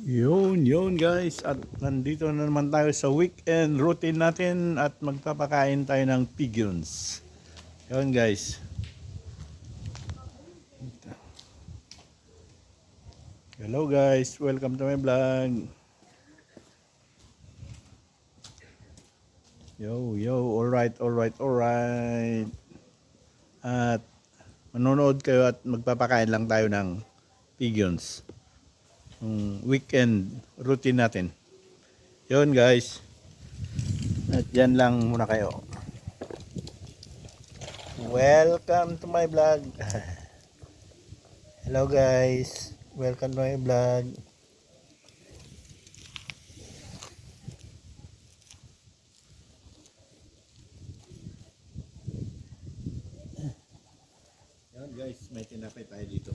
Yun guys, at nandito na naman tayo sa weekend routine natin at magpapakain tayo ng pigeons. Yun guys. Hello guys, welcome to my vlog. Alright. At manonood kayo at magpapakain lang tayo ng pigeons. Weekend routine natin. Yun guys. At dyan lang muna kayo. Welcome to my vlog. Hello guys. Welcome to my vlog. Yun guys, may tinapay tayo dito.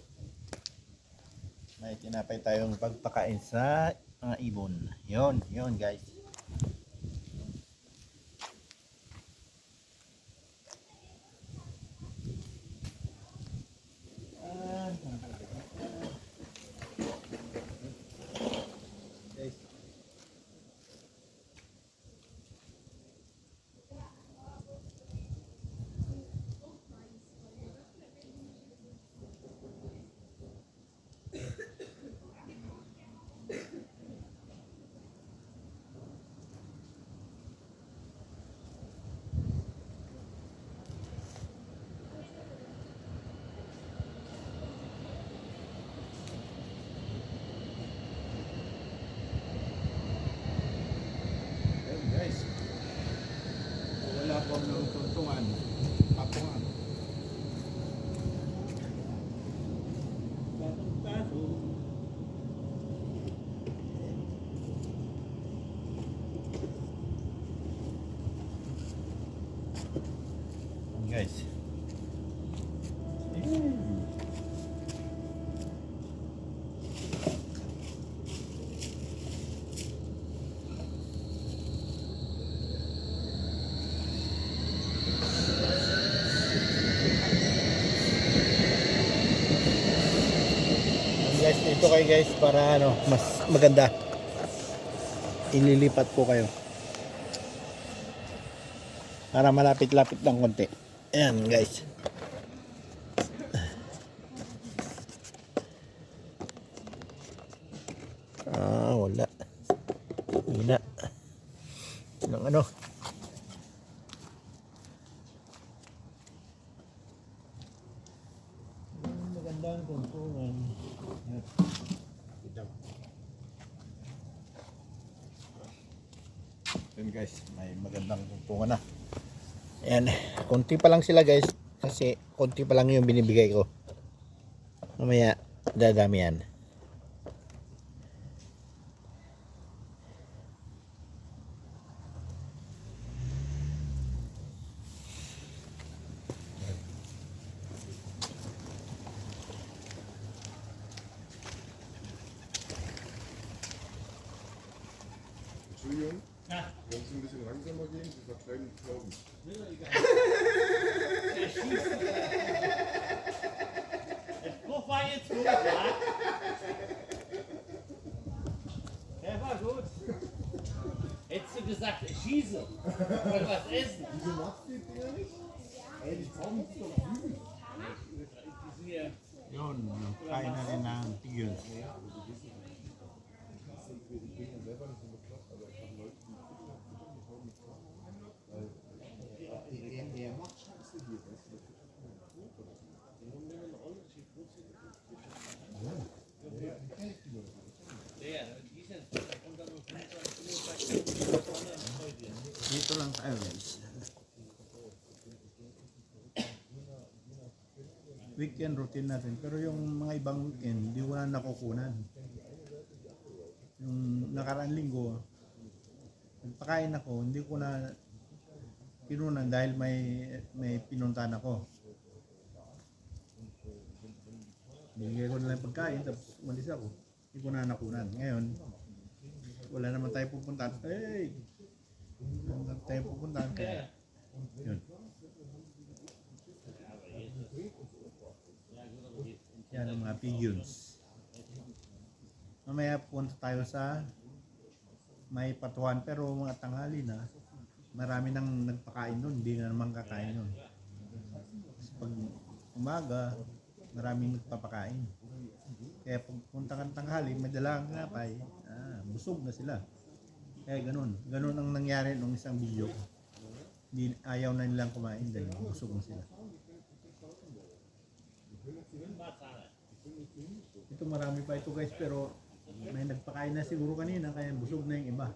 May tinapay tayong pagpakain sa mga ibon. Yun guys. Guys. Ayun guys. Wala po ng tuntungan. Papungan. Patong-patong. Guys. Guys, dito kayo guys para mas maganda. Ililipat ko kayo. Para malapit-lapit ng konti. Ayan guys. Wala. Hina. Ng magandang tuntungan. Ayan guys, may magandang tuntungan na. Ayan, konti pa lang sila guys. Kasi konti pa lang yung binibigay ko. Mamaya, dadami yan. Entschuldigung, wenn Sie ein bisschen langsamer gehen, Sie vertreiben die Tauben. Der Spruch war jetzt gut, ja? Der war gut. Hättest du gesagt, schieße oder was essen? Wieso machst du die Dinger nicht? Ey, die Tauben sind doch süß. Die sind ja Yun, kain na rin ng pigeons. Ich bin ja selber nicht so bekloppt, aber ich habe Leute, die füttern die Tauben nicht klar. Weil er macht Scheiße hier, weißt du, der füttert keine Brot oder so. Ja, die kenn ich die Leute. der, die ist jetzt, da kommt dann nur 25 Minuten. Dito lang tayo guys. Weekend routine natin. Pero yung mga ibang weekend, hindi ko na nakukunan. Yung nakaraang linggo, nagpakain ako, hindi ko na kinunan dahil may pinuntahan ako. Binigay ko na lang pagkain, tapos umalis ako. Hindi ko na nakunan. Ngayon, wala naman tayo pupuntahan. Wala naman tayo pupuntahan. Kaya, yun. Yan ang mga pigeons. Mamaya punta tayo sa may patuhan pero mga tanghali na marami nang nagpakain doon, hindi na naman kakain doon. Pag umaga, maraming nagpapakain. Kaya pag punta kang tanghali, may dala kang tinapay, busog na sila. Kaya ganun ang nangyari nung isang video. Hindi, ayaw na nilang kumain dahil busog na sila. Ito marami pa ito guys, pero may nagpakain na siguro kanina kaya busog na yung iba.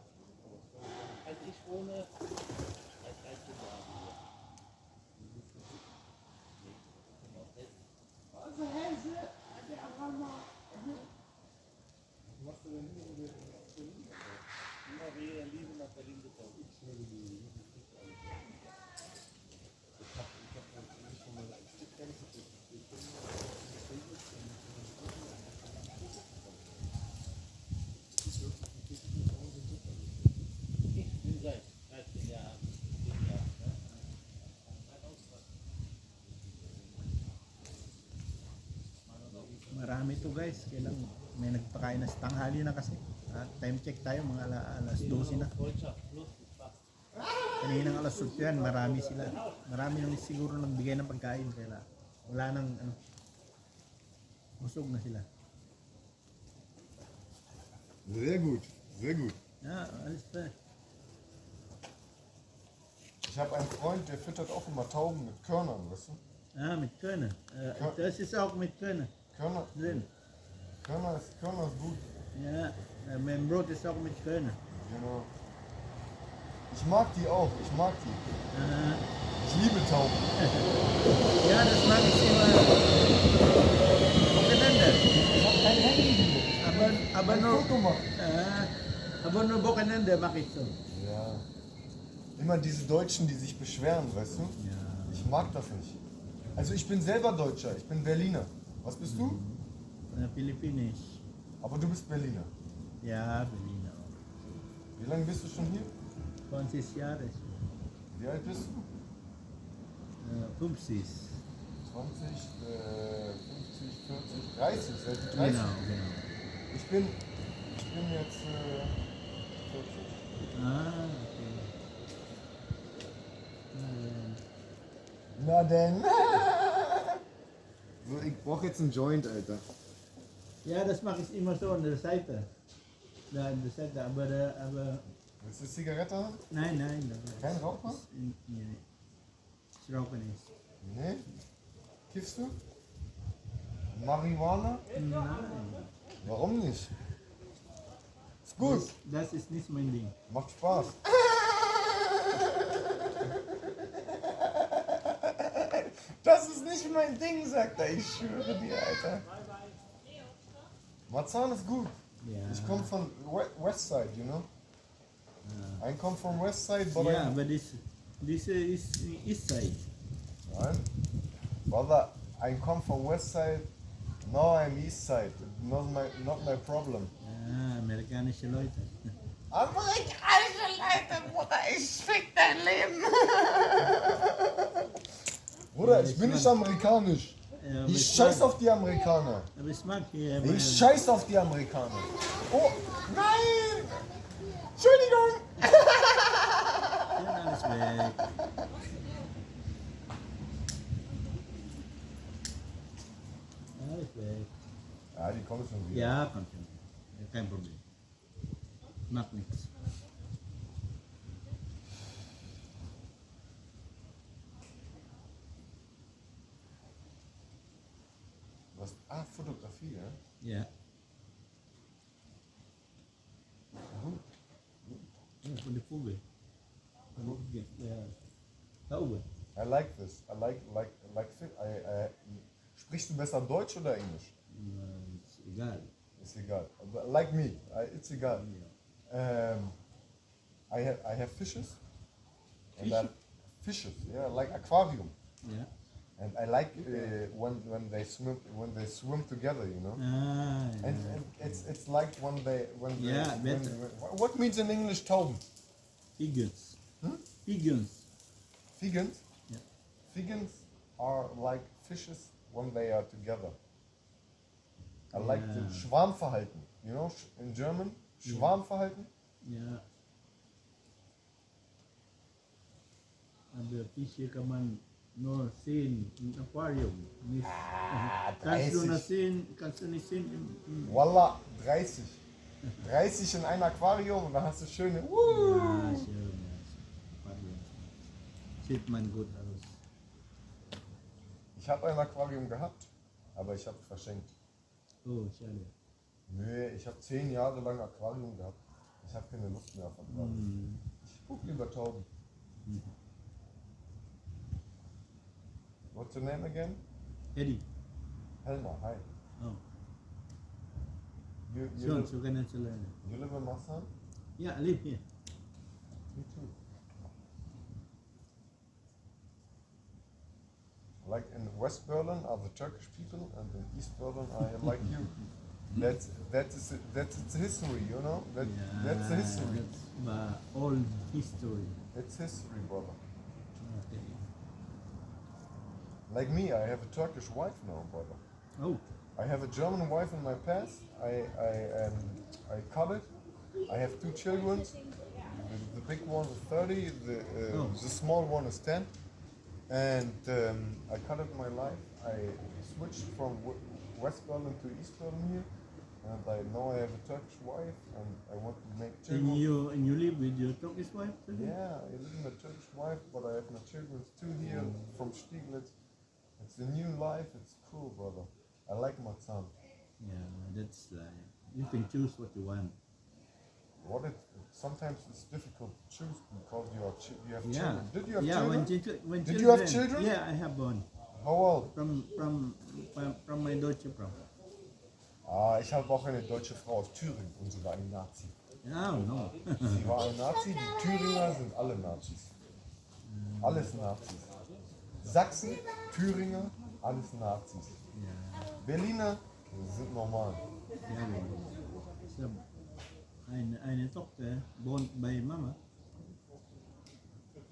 Marami to guys, kailang may nagpakain na sa tanghali na kasi. Time check tayo, mga alas 12 na. Kaninang alas 8 yan, marami sila. Marami nang siguro nagbigay ng pagkain, kaya wala nang busog na sila. Sehr gut, sehr gut. Ja, alles klar. Ich habe einen Freund, der füttert auch immer Tauben mit Körnern, weißt du? Mit Körner. Das ist auch mit Körner Körner, drin. Körner ist gut. Ja, mein Brot ist auch mit Körner. Genau. Ich mag die auch, ich mag die. Ich liebe Tauben. Ja, das mag ich immer voneinander. Ich habe kein Handy hier. Aber Ein nur, Foto machen. aber nur voneinander mache ich so. Ja. Immer diese Deutschen, die sich beschweren, weißt du? Ja. Ich mag das nicht. Also ich bin selber Deutscher, ich bin Berliner. Was bist du? Pilipinisch. Aber du bist Berliner. Ja, Berliner. Wie lange bist du schon hier? 20 Jahre. Wie alt bist du? 50. 20, 50, 40, 30, seit 30. Genau, genau. Ich bin jetzt 40. Okay. Na denn. So, ich brauche jetzt einen Joint, Alter. Ja, das mache ich immer so an der Seite. Da an der Seite, aber Willst du eine Zigarette haben? nein. Kein Raucher? Nee. Ich rauche nicht. Nee. Kiffst du? Marihuana? Nein. Warum nicht? Ist gut. Das ist nicht mein Ding. Macht Spaß. Das ist nicht mein Ding, sagt er. Ich schwöre dir, Alter. Marzahn ist gut. Ja. Ich komme von West Side, you know? I come from West Side, but Yeah, but this is east side. Nein. Brother, I come from West Side. Now I'm East Side. Not my problem. Amerikanische Leute. Amerikanische Leute, Bruder, ich fick dein Leben. Bruder, ich bin nicht amerikanisch. Ja, Ich scheiß auf die Amerikaner. Aber ich mag hier. Ich scheiß auf die Amerikaner. Oh, nein! Entschuldigung! Alles weg. Alles weg. Ja, die kommen schon wieder. Ja, kommt schon. Kein Problem. Macht nichts. Was? Ah, Fotografie, ja? Ja. Von der Vogel. Ja. Da oben. I like this. I like fit. Sprichst du besser Deutsch oder Englisch? Ist egal. Ist egal. Like me, it's egal. I have fishes. And Fische? fishes, yeah, like aquarium. Ja. And I like when they swim together, you know. And it's like Yeah, better. what means in English Tauben? Pigeons. Hm? Pigeons. Vegans? Yeah. Vegans are like fishes when they are together. I like the Schwarmverhalten, You know, in German, Schwarmverhalten. Ja. Aber hier kann man nur sehen im Aquarium. Nicht, kannst du nicht sehen im Wallah, 30. 30 in ein Aquarium und dann hast du schöne. Ja, schön, ja. Aquarium. Sieht man gut aus. Ich habe ein Aquarium gehabt, aber ich habe es verschenkt. Oh, schade. Nee, ich habe 10 Jahre lang Aquarium gehabt. Ich habe keine Lust mehr auf Aquarium. Ich gucke lieber Tauben. What's your name again? Eddie. Helma, hi. Oh. You Schon, live, so können Sie lernen. you live in Masan? Ja, I live here. Me too. Like in West Berlin are the Turkish people, and in East Berlin I am like you. That's its history, you know. That's the history. That's my old history. It's history, brother. Okay. Like me, I have a Turkish wife now, brother. Oh, I have a German wife in my past. I cut it. I have 2 children. The big one is 30. The small one is 10. And I cut it my life. I switched from West Berlin to East Berlin here. And I know I have a Turkish wife, and I want to make children. and you live with your Turkish wife? Too? Yeah, I live with a Turkish wife, but I have my children too here from Stieglitz. It's a new life. It's cool, brother. I like my son. Yeah, that's you can choose what you want. Sometimes it's difficult to choose because you have Yeah. children. Did you have Yeah, children? when Did you have children? Yeah, I have one How old? from my Deutsche Frau. Ich habe auch eine deutsche Frau aus Thüringen und sie war ein Nazi. Oh no. Sie war ein Nazi, die Thüringer sind alle Nazis. Alles Nazis. Sachsen, Thüringer, alles Nazis. Ja, Berliner sind normal. ja. So, eine Tochter wohnt bei Mama.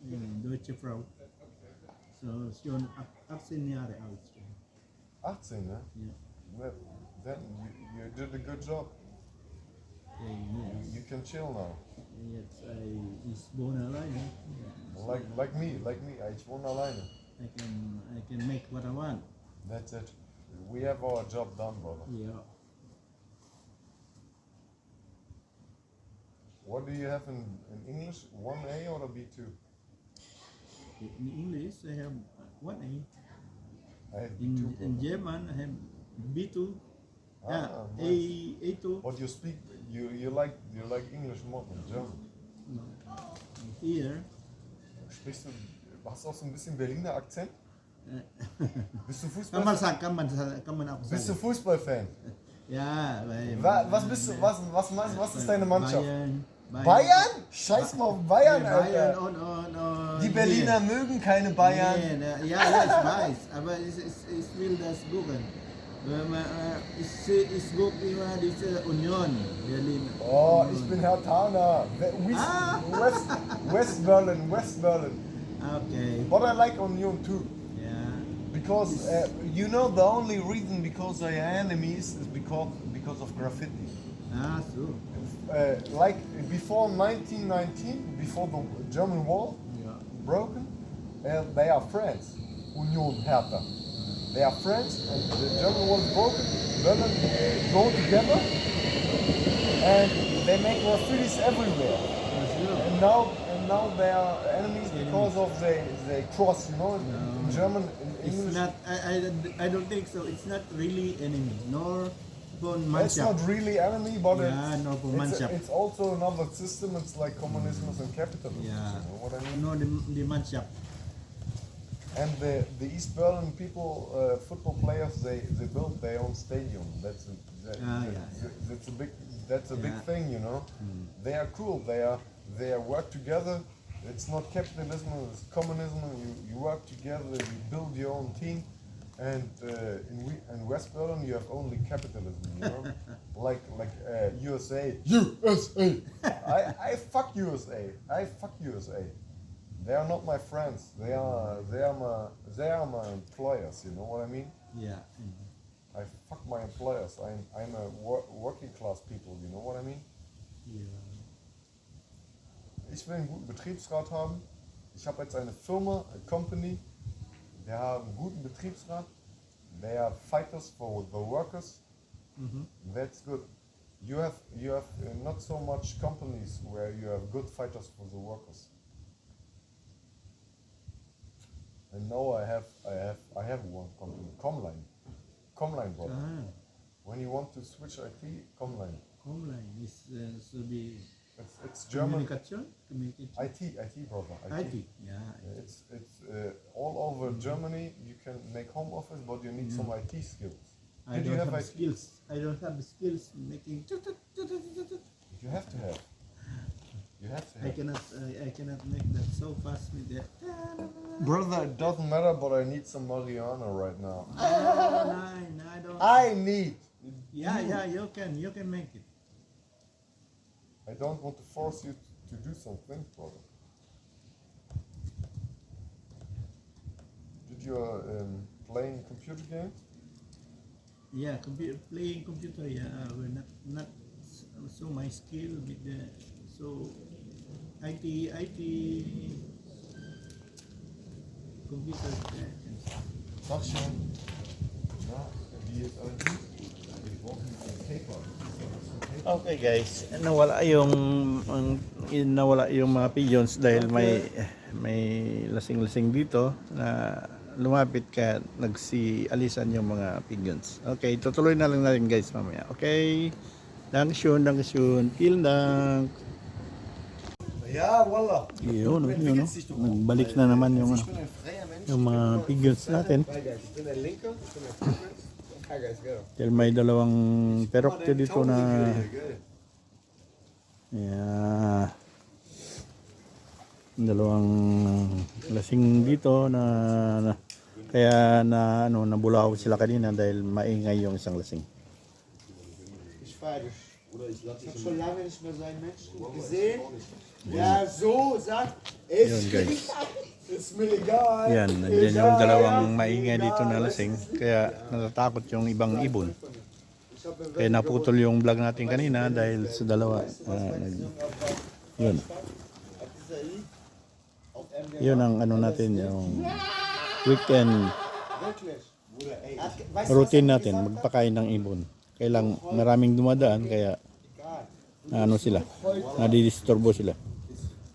Eine deutsche Frau. So schon 18 Jahre alt. 18, ne? Ja. Well, then you did a good job. Yes. You can chill now. Jetzt ich wohne alleine. Ja. Like me. Ich wohne alleine. I can make what I want. That's it. We have our job done, brother. Yeah. What do you have in English? 1A or a B2? In English I have 1A. I have B2. In German I have B2. Yeah, Nice. A2. What you speak? You like English more than German? No. Here. Hast du auch so ein bisschen Berliner Akzent? Bist du Kann man Fußball? sagen, kann man auch sagen. Bist du Fußballfan? Ja, weil. Was bist du? Was ist deine Mannschaft? Bayern. Bayern? Scheiß mal auf Bayern, Bayern Alter. und Die Berliner mögen keine Bayern. Nee, ja, ich weiß, aber ich will das gucken. Ich gucke immer diese Union Berlin. Oh, ich bin Herr Tana. West Berlin. Okay. But I like Union too. Yeah. Because you know the only reason because they are enemies is because of graffiti. Ah, so. Like before 1919, before the German wall Ja. broken, they are friends. Union Hertha. They are friends, and the German wall is broken. Berlin go together, and they make graffitis everywhere. And now they are enemies because of the cross. You know, in German, in It's English. not. I don't think so. It's not really enemy, nor von It's not Mannschaft. really enemy, but Yeah, no, for Mannschaft. it's also another system. It's like communism and capitalism. Yeah. You know what I mean? No, the Mannschaft. And the East Berlin people, football players, they built their own stadium. That's a big Yeah. thing, you know. They are cool. They work together. It's not capitalism. It's communism. You work together. You build your own team. And in West Berlin, you have only capitalism. You know, like USA. USA. I fuck USA. I fuck USA. They are not my friends. They are my employers. You know what I mean? Yeah. I fuck my employers. I'm a working class people, you know what I mean? Ja. Ich will einen guten Betriebsrat haben. Ich habe jetzt eine Firma, eine Company, wir haben einen guten Betriebsrat. They are fighters for the workers. That's good. You have not so much companies where you have good fighters for the workers. And now I have one company, Comline brother. Ah, When you want to switch IT, Comline. online is so be It's German. communication. IT brother. IT. Yeah. It's all over Germany. You can make home office, but you need some IT skills. I Did you don't have have IT? skills. I don't have skills making. You have to have. You have to I have. cannot make that so fast with that. Brother, it doesn't matter, but I need some marijuana right now. Nine, I don't. I need. Yeah, you can make it. I don't want to force you to do something, brother. Did you playing computer games? Yeah, playing computer. Yeah, we're not so my skill with the so IT computer. Sascha. Ja, die is uit. Die volgt een paper. Okay guys, nawala yung mga pigeons dahil may lasing-lasing dito na lumapit kaya nagsialisan yung mga pigeons. Okay, tutuloy na lang natin guys mamaya. Okay. Dankeschön. Vielen Dank. Ja, wallah. Yun. Nagbalik na naman yung mga pigeons natin. Ich bin der Linke, ich bin der Frequenz. Hi guys, go. Dahil may dalawang perokte dito na yeah, dalawang lasing dito na kaya nabulaw sila kanina dahil maingay yung isang lasing. Ich feiere dich. Ich habe schon lange nicht mehr so einen Menschen gesehen, der so sagt, Yun guys. ist mir egal. Yan, nandiyan yung dalawang maingay dito na lasing kaya natatakot yung ibang ibon. Kaya naputol yung vlog natin kanina dahil sa dalawa. Yun. Yun ang natin, yung weekend routine natin, magpakain ng ibon. Kailang maraming dumadaan kaya sila, nadidisturbo sila.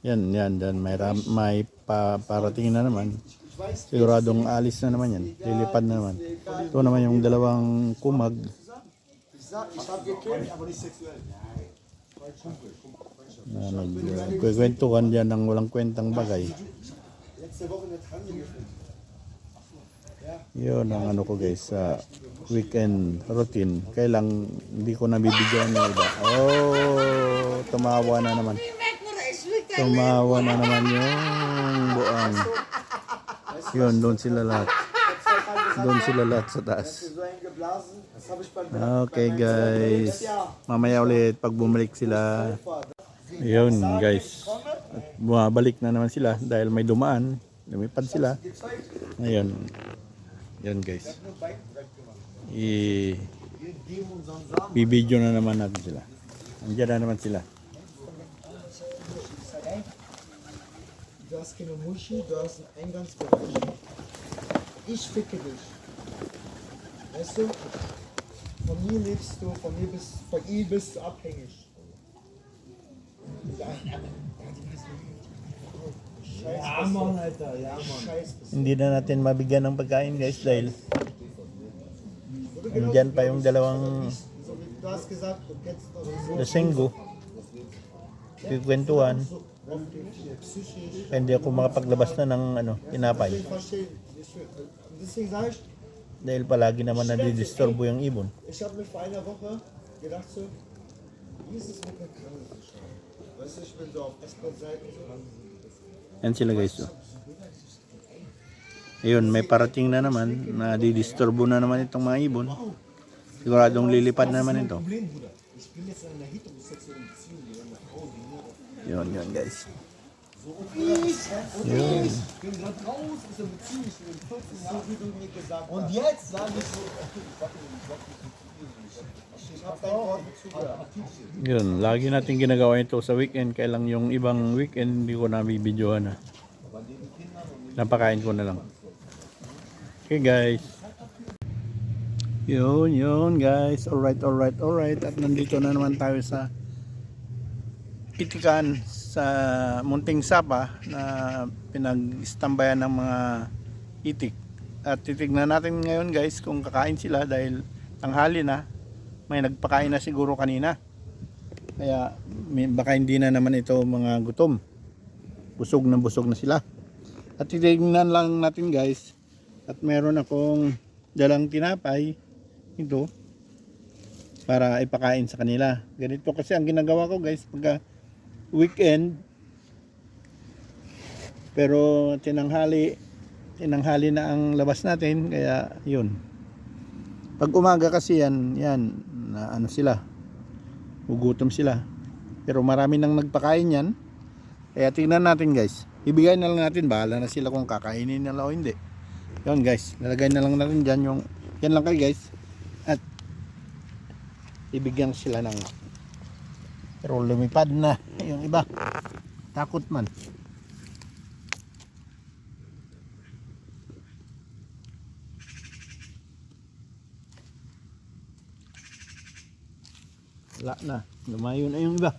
Yan, dan may parating na naman. Siguradong alis na naman yan. Lilipad na naman. Ito naman yung dalawang kumag. Ich habe gekillt, aber nicht sexuell. Na nagkwentuhan dyan ng walang kwentang bagay. Letzte Woche in der Tanja gefilmt. Yun ang ko guys sa weekend routine. Kailang hindi ko nabibigyan ng iba. Oh, tumawa na naman. Tumawa na naman yung buang. Yun, doon sila lahat. Doon sila lahat sa taas. So einen geblasen, das habe ich beim Okay guys. Mamaya ulit pag bumalik sila. Yun guys. At bumabalik na naman sila dahil may dumaan. Lumipad sila. Ngayon. Yan guys. Bibidyo na naman natin sila. Andiyan na naman sila. Du hast keine Muschi, du hast einen Eingangsbereich. Ich ficke dich. Weißt du? Von mir lebst du, von ihm bist du abhängig. Ja, Mann, Alter, ja, Mann. Scheiß bist du. Hindi na natin mabigyan ng pagkain guys dahil andyan pa yung dalawang So wie du hast gesagt, du kennst doch so lasenggo. Kikwentuhan. psychisch. Kaya hindi ako makapaglabas na ng tinapay. Ich verstehe. Deswegen sage ich, Dahil palagi naman nadidisturbo yung ibon. ich habe mir vor einer Woche gedacht so, wie ist es mit der Krankenversicherung? Weißt du, ich bin so auf S-Bahn-Seiten so. Yan sila guys. Oh. Ayun, may parating na naman. Nadidisturbo na naman itong mga ibon. Siguradong lilipad na naman ito. Problem, Bruder. Ich bin jetzt in einer heterosexuellen Beziehung mit einer Frau, die nur auf Yun guys. Yun. Ich bin gerade raus aus der Beziehung, ich bin 14 Jahre, so wie du mir gesagt hast. Und jetzt sage ich so, ich habe dein Wort zugehört. Yun, lagi natin ginagawa ito sa weekend. Kaya lang yung ibang weekend, hindi ko nabibidyohan na. Napakain ko na lang. Okay guys. Yun guys. Alright. At nandito na naman tayo sa Itikan sa Munting Sapa na pinag-istambayan ng mga itik. At titignan natin ngayon guys kung kakain sila dahil tanghali na. May nagpakain na siguro kanina. Kaya baka hindi na naman ito mga gutom. Busog na sila. At titignan lang natin guys. At meron akong dalang tinapay ito para ipakain sa kanila. Ganito kasi ang ginagawa ko guys pagka weekend. Pero tinanghali na ang labas natin kaya yun. Pag umaga kasi yan na ano sila. Gugutom sila. Pero marami nang nagpakain yan. Kaya tingnan natin guys. Ibigay na lang natin, bahala na sila kung kakainin nila o hindi. Yun guys, nalagay na lang natin dyan yung, yan lang kayo guys. At ibigyan sila ng, pero lumipad na yung iba. Takot man. Wala na, lumayo na yung iba.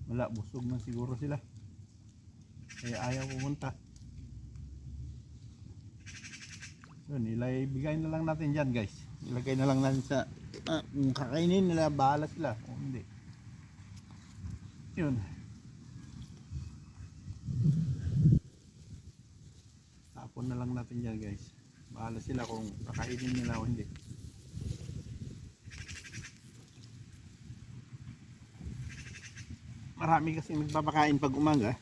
Wala, busog na siguro sila. Kaya ayaw pumunta. Yun, bigay na lang natin dyan guys. Ilagay na lang natin sa kung kakainin nila, bahala sila. Kung hindi, yun. Tapon na lang natin dyan guys. Bahala sila kung kakainin nila o hindi. Marami kasi nagpapakain pag umaga,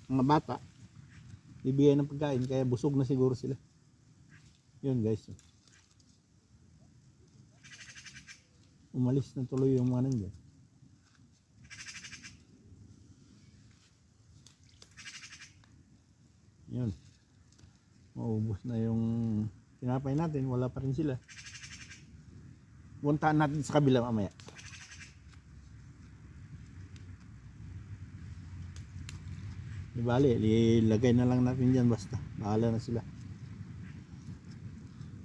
mga bata, bibigay ng pagkain kaya busog na siguro sila. Yun guys. Umalis na tuloy yung mga nandiyan. Yun. Maubos na yung tinapay natin, wala pa rin sila. Puntaan natin sa kabila mamaya. Di bali, ilagay na lang natin dyan basta. Bahala na sila.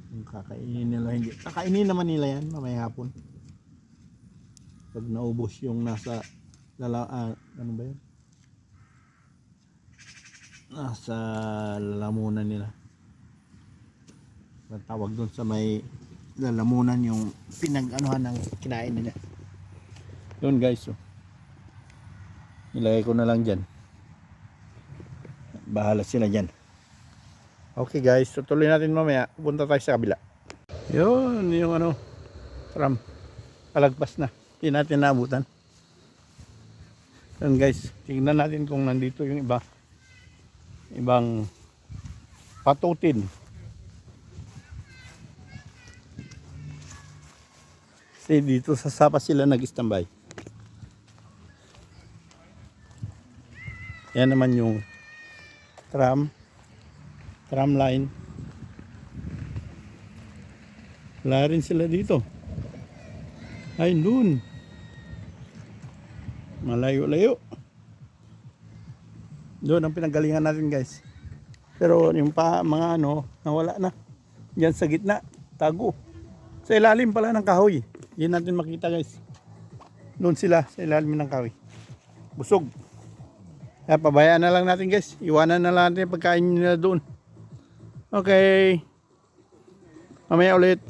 Kung kakainin nila hindi. Kakainin naman nila yan mamaya hapon. Pag naubos yung nasa ano ba yun? Nasa lalamunan nila. Tawag doon sa may lalamunan yung pinag-anuhan ng kinain nila. Yun guys. So. Nilagay ko na lang dyan. Bahala sila dyan. Okay guys, tutuloy natin mamaya. Punta tayo sa kabila. Yun, yung ano, tram. Palagpas na. Hindi natin naabutan. Yun guys, tingnan natin kung nandito yung iba. Ibang patutin. Kasi dito sa Sapa sila nag-standby. Yan naman yung tram line. Wala rin sila dito. Ay, dun. Malayo-layo. Doon ang pinanggalingan natin guys. Pero yung mga ano, nawala na. Diyan sa gitna, tago. Sa ilalim pala ng kahoy. Yan natin makita guys. Doon sila sa ilalim ng kahoy. Busog. Kaya pabayaan na lang natin guys. Iwanan na lang natin yung pagkain nila doon. Okay. Mamaya ulit.